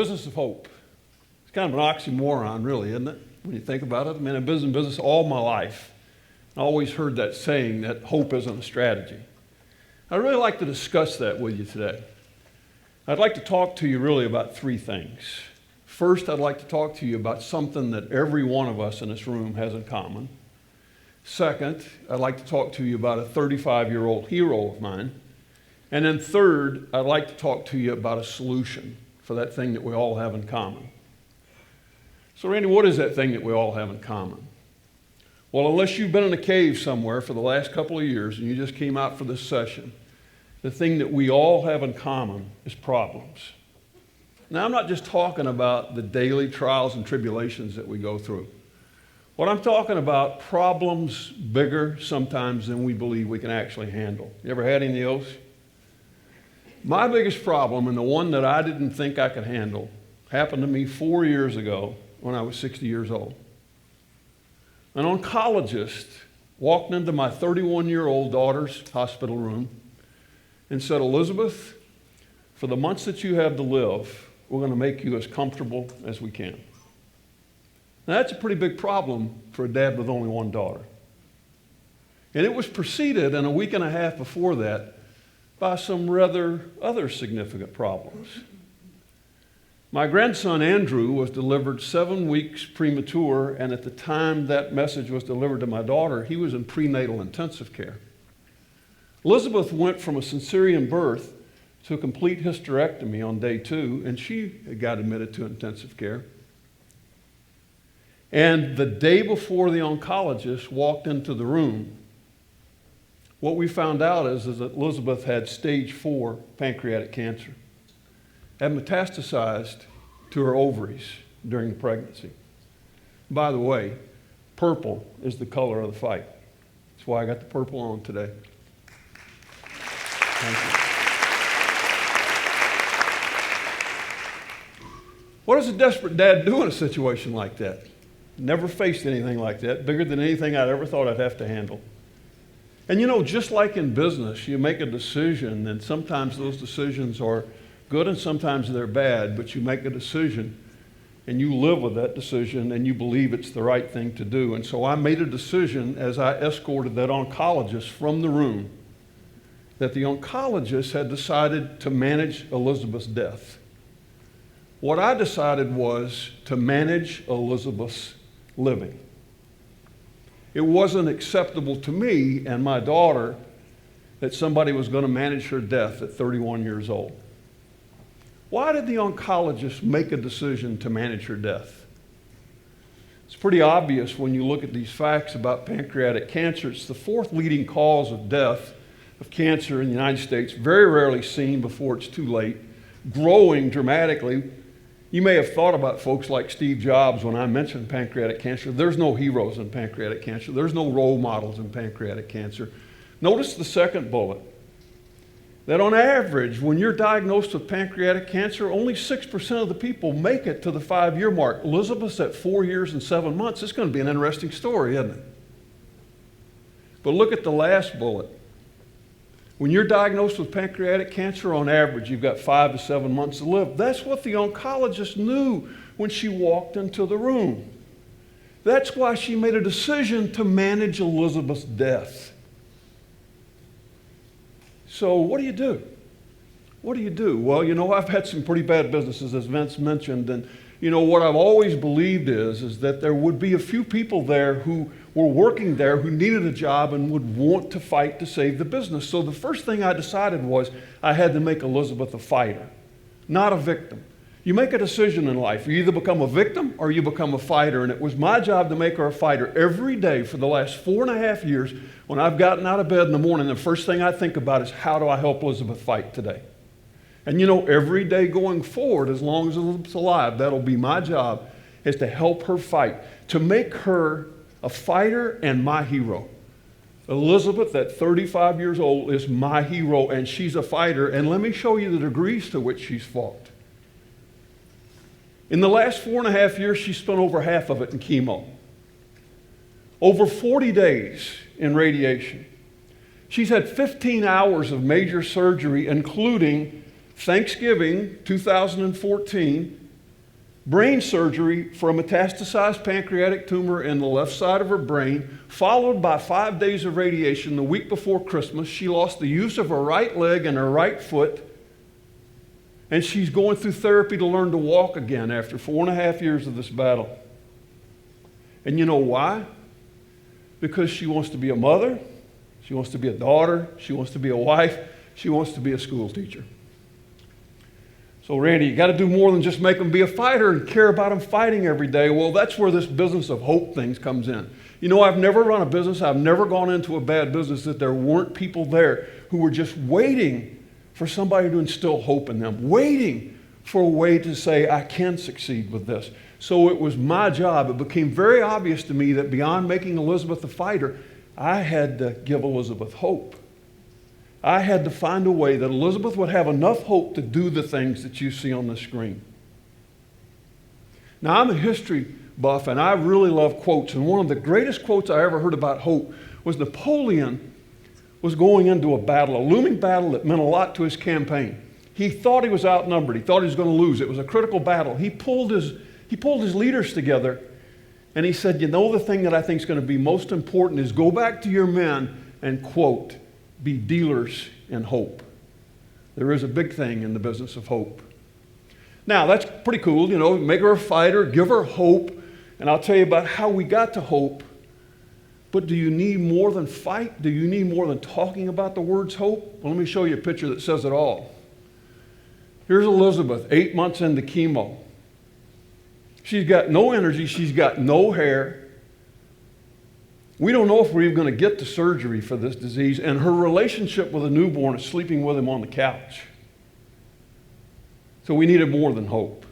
business of hope. It's kind of an oxymoron, really, isn't it, when you think about it? I mean, I've been in business all my life. I always heard that saying that hope isn't a strategy. I'd really like to discuss that with you today. I'd like to talk to you really about three things. First, I'd like to talk to you about something that every one of us in this room has in common. Second, I'd like to talk to you about a 35-year-old hero of mine. And then third, I'd like to talk to you about a solution for that thing that we all have in common. So Randy, what is that thing that we all have in common? Well, unless you've been in a cave somewhere for the last couple of years and you just came out for this session, the thing that we all have in common is problems. Now, I'm not just talking about the daily trials and tribulations that we go through. What I'm talking about, problems bigger sometimes than we believe we can actually handle. You ever had any of those? My biggest problem, and the one that I didn't think I could handle, happened to me 4 years ago when I was 60 years old. An oncologist walked into my 31-year-old daughter's hospital room and said, "Elizabeth, for the months that you have to live, we're going to make you as comfortable as we can." Now, that's a pretty big problem for a dad with only one daughter. And it was preceded in a week and a half before that by some rather other significant problems. My grandson Andrew was delivered 7 weeks premature, and at the time that message was delivered to my daughter, he was in prenatal intensive care. Elizabeth went from a cesarean birth to a complete hysterectomy on day 2, and she got admitted to intensive care. And the day before the oncologist walked into the room, what we found out is that Elizabeth had stage 4 pancreatic cancer, had metastasized to her ovaries during the pregnancy. By the way, purple is the color of the fight. That's why I got the purple on today. Thank you. What does a desperate dad do in a situation like that? Never faced anything like that, bigger than anything I'd ever thought I'd have to handle. And you know, just like in business, you make a decision, and sometimes those decisions are good and sometimes they're bad, but you make a decision and you live with that decision and you believe it's the right thing to do. And so I made a decision as I escorted that oncologist from the room that the oncologist had decided to manage Elizabeth's death. What I decided was to manage Elizabeth's living. It wasn't acceptable to me and my daughter that somebody was going to manage her death at 31 years old. Why did the oncologist make a decision to manage her death? It's pretty obvious when you look at these facts about pancreatic cancer. It's the 4th leading cause of death of cancer in the United States, very rarely seen before it's too late, growing dramatically. You may have thought about folks like Steve Dobbs when I mentioned pancreatic cancer. There's no heroes in pancreatic cancer. There's no role models in pancreatic cancer. Notice the second bullet, that on average, when you're diagnosed with pancreatic cancer, only 6% of the people make it to the 5-year mark. Elizabeth's at 4 years and 7 months. It's going to be an interesting story, isn't it? But look at the last bullet. When you're diagnosed with pancreatic cancer, on average, you've got 5 to 7 months to live. That's what the oncologist knew when she walked into the room. That's why she made a decision to manage Elizabeth's death. So what do you do? What do you do? Well, you know, I've had some pretty bad businesses, as Vince mentioned, and you know, what I've always believed is that there would be a few people there who were working there who needed a job and would want to fight to save the business. So the first thing I decided was I had to make Elizabeth a fighter, not a victim. You make a decision in life. You either become a victim or you become a fighter. And it was my job to make her a fighter every day for the last 4.5 years. When I've gotten out of bed in the morning, the first thing I think about is how do I help Elizabeth fight today? And you know, every day going forward, as long as Elizabeth's alive, that'll be my job, is to help her fight, to make her a fighter and my hero. Elizabeth, at 35 years old, is my hero, and she's a fighter. And let me show you the degrees to which she's fought. In the last 4.5 years, she spent over half of it in chemo. Over 40 days in radiation. She's had 15 hours of major surgery, including Thanksgiving 2014 brain surgery for a metastasized pancreatic tumor in the left side of her brain, followed by 5 days of radiation. The week before Christmas, she lost the use of her right leg and her right foot, and she's going through therapy to learn to walk again after 4.5 years of this battle. And you know why? Because she wants to be a mother, she wants to be a daughter, she wants to be a wife, she wants to be a school teacher. So Randy, you got to do more than just make them be a fighter and care about them fighting every day. Well, that's where this business of hope things comes in. You know, I've never run a business, I've never gone into a bad business that there weren't people there who were just waiting for somebody to instill hope in them, waiting for a way to say, I can succeed with this. So it was my job. It became very obvious to me that beyond making Elizabeth a fighter, I had to give Elizabeth hope. I had to find a way that Elizabeth would have enough hope to do the things that you see on the screen. Now, I'm a history buff, and I really love quotes. And one of the greatest quotes I ever heard about hope was Napoleon was going into a battle, a looming battle that meant a lot to his campaign. He thought he was outnumbered. He thought he was going to lose. It was a critical battle. He pulled his leaders together, and he said, you know, the thing that I think is going to be most important is go back to your men and, quote, be dealers in hope. There is a big thing in the business of hope. Now, that's pretty cool, you know, make her a fighter, give her hope, and I'll tell you about how we got to hope. But do you need more than fight? Do you need more than talking about the words hope? Well, let me show you a picture that says it all. Here's Elizabeth, 8 months into chemo. She's got no energy, she's got no hair. We don't know if we're even going to get to surgery for this disease, and her relationship with a newborn is sleeping with him on the couch. So we needed more than hope.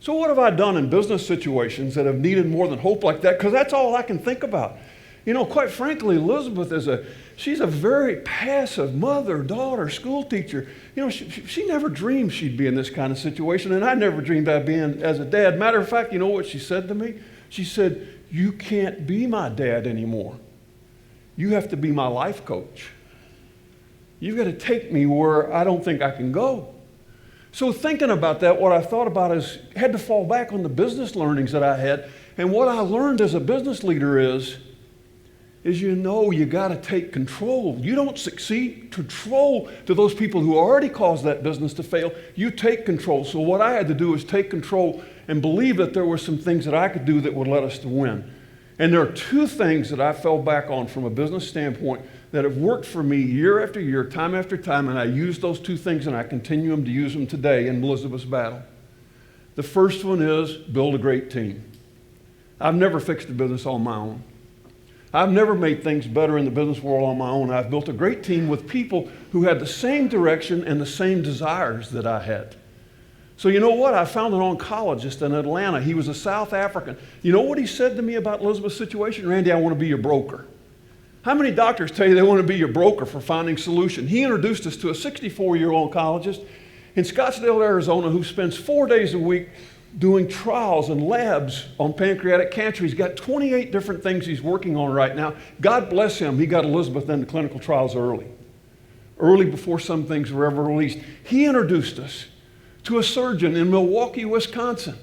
So what have I done in business situations that have needed more than hope like that? Because that's all I can think about. You know, quite frankly, Elizabeth she's a very passive mother, daughter, school teacher. You know, she never dreamed she'd be in this kind of situation, and I never dreamed I'd be in as a dad. Matter of fact, you know what she said to me? She said, you can't be my dad anymore. You have to be my life coach. You've got to take me where I don't think I can go. So thinking about that, what I thought about is I had to fall back on the business learnings that I had. And what I learned as a business leader is you know you got to take control. You don't succeed control to those people who already caused that business to fail. You take control. So what I had to do is take control and believe that there were some things that I could do that would let us to win. And there are two things that I fell back on from a business standpoint that have worked for me year after year, time after time, and I use those two things and I continue to use them today in Elizabeth's battle. The first one is build a great team. I've never fixed a business on my own. I've never made things better in the business world on my own. I've built a great team with people who had the same direction and the same desires that I had. So you know what? I found an oncologist in Atlanta. He was a South African. You know what he said to me about Elizabeth's situation? Randy, I want to be your broker. How many doctors tell you they want to be your broker for finding solution? He introduced us to a 64-year-old oncologist in Scottsdale, Arizona, who spends 4 days a week doing trials and labs on pancreatic cancer. He's got 28 different things he's working on right now. God bless him, he got Elizabeth into clinical trials early before some things were ever released. He introduced us to a surgeon in Milwaukee, Wisconsin,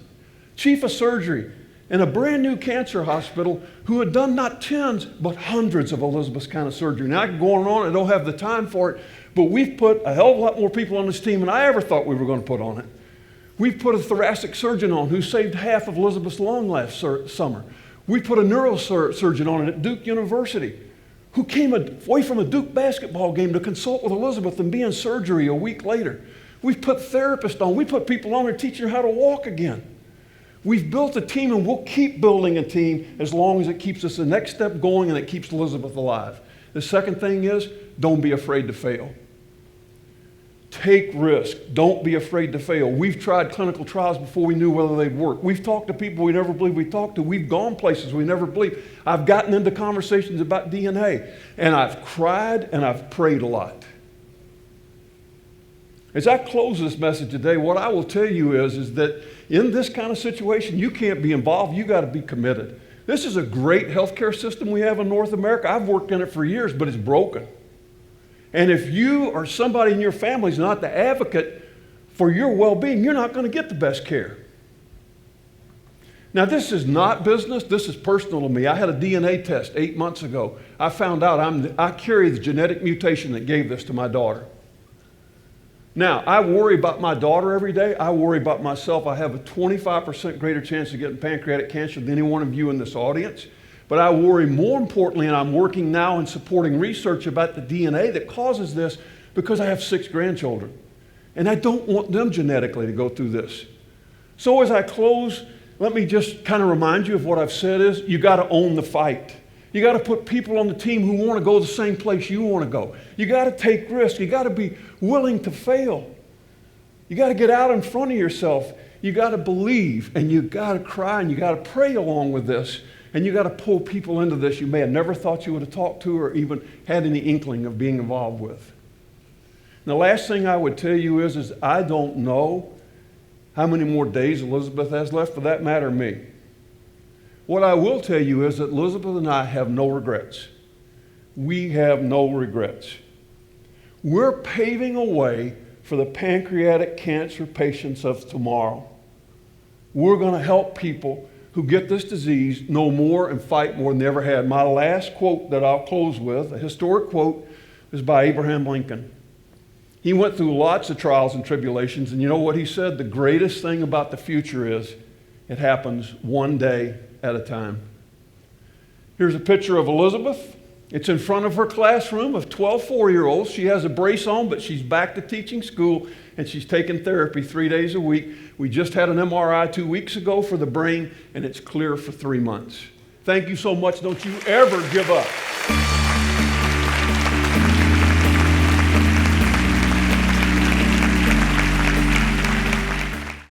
chief of surgery in a brand new cancer hospital who had done not tens, but hundreds of Elizabeth's kind of surgery. Now I could go on, I don't have the time for it, but we've put a hell of a lot more people on this team than I ever thought we were going to put on it. We've put a thoracic surgeon on who saved half of Elizabeth's lung last summer. We put a neurosurgeon on at Duke University who came away from a Duke basketball game to consult with Elizabeth and be in surgery a week later. We've put therapists on. We put people on there teaching her how to walk again. We've built a team, and we'll keep building a team as long as it keeps us the next step going and it keeps Elizabeth alive. The second thing is, don't be afraid to fail. Take risk. Don't be afraid to fail. We've tried clinical trials before we knew whether they'd work. We've talked to people we never believed we talked to. We've gone places we never believed. I've gotten into conversations about DNA, and I've cried and I've prayed a lot. As I close this message today, what I will tell you is that in this kind of situation, you can't be involved. You got to be committed. This is a great healthcare system we have in North America. I've worked in it for years, but it's broken. And if you or somebody in your family is not the advocate for your well-being, you're not going to get the best care. Now, this is not business. This is personal to me. I had a DNA test 8 months ago. I found out I carry the genetic mutation that gave this to my daughter. Now, I worry about my daughter every day. I worry about myself. I have a 25% greater chance of getting pancreatic cancer than any one of you in this audience. But I worry more importantly, and I'm working now in supporting research about the DNA that causes this, because I have 6 grandchildren. And I don't want them genetically to go through this. So as I close, let me just kind of remind you of what I've said is, you got to own the fight. You got to put people on the team who want to go the same place you want to go. You got to take risks. You got to be willing to fail. You got to get out in front of yourself. You got to believe, and you got to cry, and you got to pray along with this. And you got to pull people into this you may have never thought you would have talked to or even had any inkling of being involved with. And the last thing I would tell you is I don't know how many more days Elizabeth has left, for that matter, me. What I will tell you is that Elizabeth and I have no regrets. We have no regrets. We're paving a way for the pancreatic cancer patients of tomorrow. We're going to help people who get this disease know more and fight more than they ever had. My last quote that I'll close with, a historic quote, is by Abraham Lincoln. He went through lots of trials and tribulations, and you know what he said? The greatest thing about the future is it happens one day at a time. Here's a picture of Elizabeth. It's in front of her classroom of 12 4-year-olds. She has a brace on, but she's back to teaching school, and she's taking therapy 3 days a week. We just had an MRI 2 weeks ago for the brain, and it's clear for 3 months. Thank you so much. Don't you ever give up.